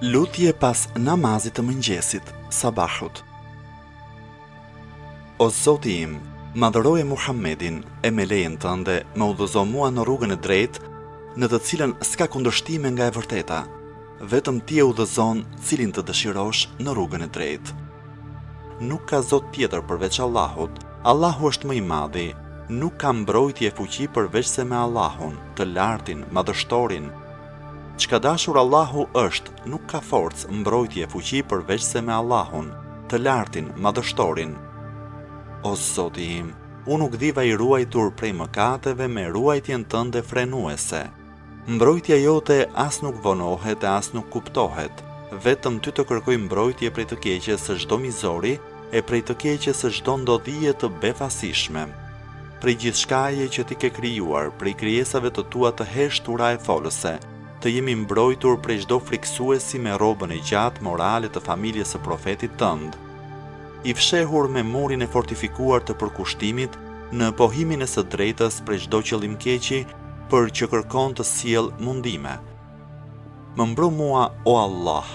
Lutje pas namazit të mëngjesit, sabahut. O Zoti im, madhëroje Muhammedin e me lejen tënde më udhëzo mua në rrugën e drejtë, në të cilën s'ka kundërshtime nga e vërteta, vetëm ti e udhëzon cilin të dëshirosh në rrugën e drejtë. Nuk ka Zot tjetër përveç Allahut, Allahu është më i madhi, nuk ka mbrojtje fuqi përveç se me Allahun, të lartin, madhështorin. Çka dashur Allahu është, nuk ka forcë, mbrojtje, fuqi përveç se me Allahun, të lartin, madhështorin. O Zoti im, unë nuk diva i ruajtur prej mëkateve me ruajtjen tënde frenuese. Mbrojtja jote as nuk vonohet e as nuk kuptohet, vetëm ty të kërkoj mbrojtje prej të keqes së çdo mizori e prej të keqes së çdo ndodhie të befasishme. Prej gjithçkaje që ti ke krijuar, prej krijesave të tua të heshtura e folëse, të jemi mbrojtur prej çdo friksuesi me robën e gjatë morale të familjes së profetit tënd, i fshehur me murin e fortifikuar të përkushtimit në pohimin e së drejtës prej çdo qëllim keqi për që kërkon të sjell mundime. Më mbro mua, o Allah,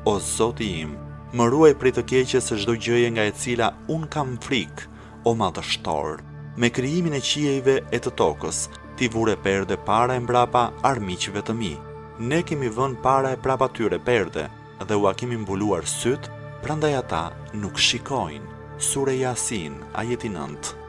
o Zoti im, më ruaj prej të keqes së çdo gjëje nga e cila un kam frikë, o madhështor. Me krijimin e qiejve e të tokës, ti vure perde para e mbrapa armiqve të mi. Ne kemi vënë para e prapa tyre perde dhe ua kemi mbuluar syt, prandaj ata nuk shikojnë. Sure Yasin, ajeti 9.